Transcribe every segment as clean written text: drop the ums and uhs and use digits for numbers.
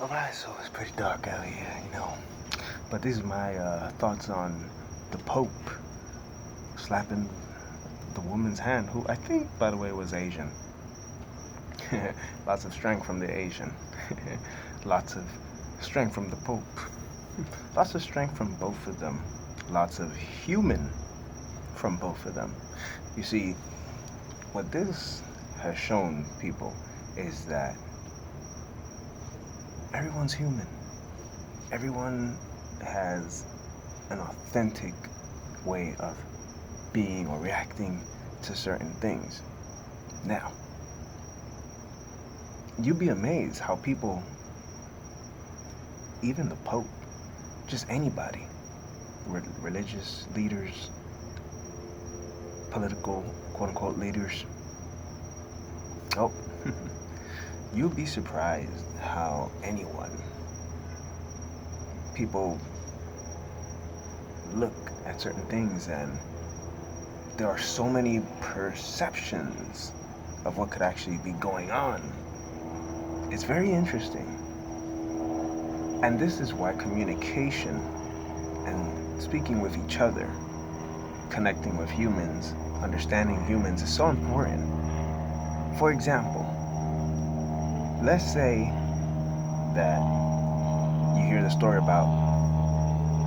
Alright, so it's pretty dark out here. But this is my thoughts on the Pope slapping the woman's hand, who I think, by the way, was Asian. Lots of strength from the Asian. Lots of strength from the Pope. Lots of strength from both of them. Lots of human from both of them. You see, what this has shown people is that everyone's human. Everyone has an authentic way of being or reacting to certain things. Now, you'd be amazed how people, even the Pope, just anybody, religious leaders, political quote unquote leaders, oh, you'd be surprised how people look at certain things, and there are so many perceptions of what could actually be going on. It's very interesting. And this is why communication and speaking with each other, connecting with humans, understanding humans is so important. For example, let's say that you hear the story about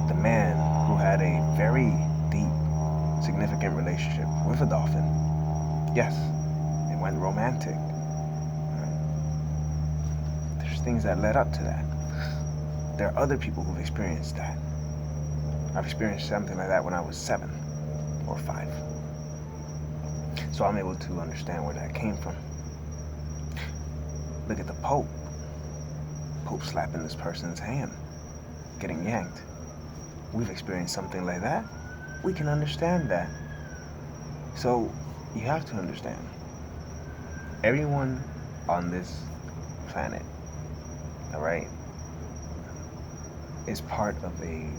the man who had a very deep, significant relationship with a dolphin. Yes, it went romantic. There's things that led up to that. There are other people who've experienced that. I've experienced something like that when I was 7 or 5. So I'm able to understand where that came from. Look at the Pope. Pope slapping this person's hand, getting yanked. We've experienced something like that. We can understand that. So you have to understand, everyone on this planet, all right, is part of a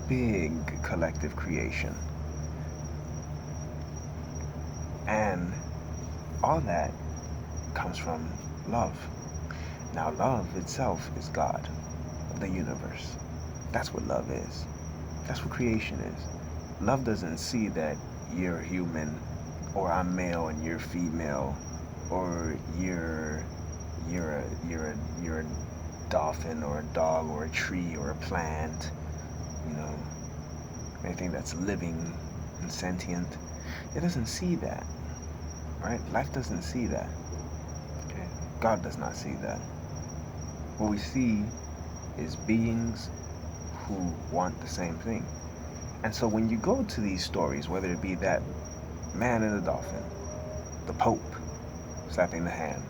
big collective creation. And all that comes from love. Now, love itself is God of the universe. That's what love is. That's what creation is. Love doesn't see that you're human, or I'm male and you're female, or you're a dolphin or a dog or a tree or a plant, anything that's living and sentient. It doesn't see that, right? Life doesn't see that. Okay? God does not see that. What we see is beings who want the same thing. And so when you go to these stories, whether it be that man and the dolphin, the Pope slapping the hand,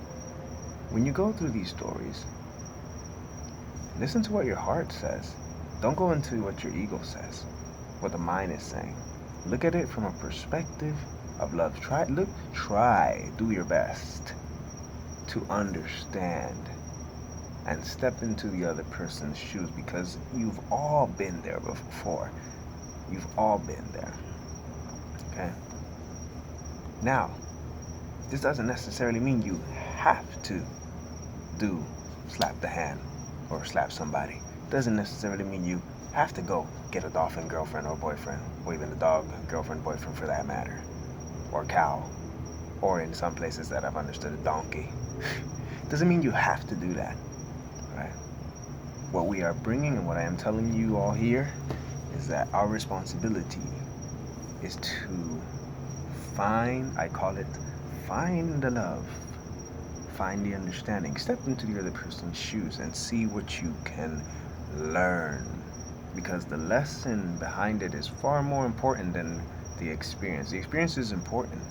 when you go through these stories, listen to what your heart says. Don't go into what your ego says, what the mind is saying. Look at it from a perspective of love. Do your best to understand and step into the other person's shoes, because you've all been there before. You've all been there. Okay? Now, this doesn't necessarily mean you have to slap the hand or slap somebody. It doesn't necessarily mean you have to go get a dolphin girlfriend or boyfriend, or even a dog girlfriend, boyfriend for that matter, or cow, or in some places that I've understood, a donkey. Doesn't mean you have to do that, right? What we are bringing and what I am telling you all here is that our responsibility is to find the love, find the understanding, step into the other person's shoes and see what you can learn, because the lesson behind it is far more important than the experience. The experience is important,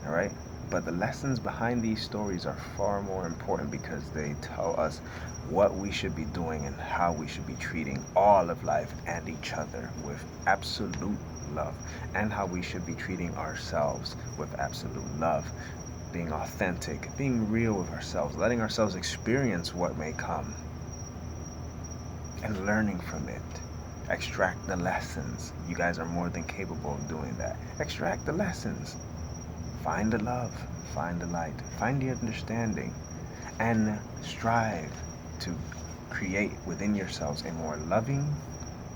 all right? But the lessons behind these stories are far more important, because they tell us what we should be doing and how we should be treating all of life and each other with absolute love, and how we should be treating ourselves with absolute love, being authentic, being real with ourselves, letting ourselves experience what may come, and learning from it. Extract the lessons. You guys are more than capable of doing that. Extract the lessons. Find the love, find the light, find the understanding, and strive to create within yourselves a more loving,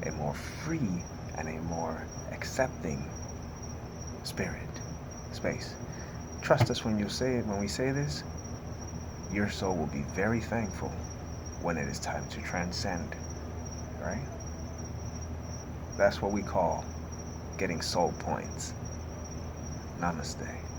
a more free, and a more accepting spirit, space. Trust us when we say this, your soul will be very thankful when it is time to transcend, right? That's what we call getting soul points. Namaste.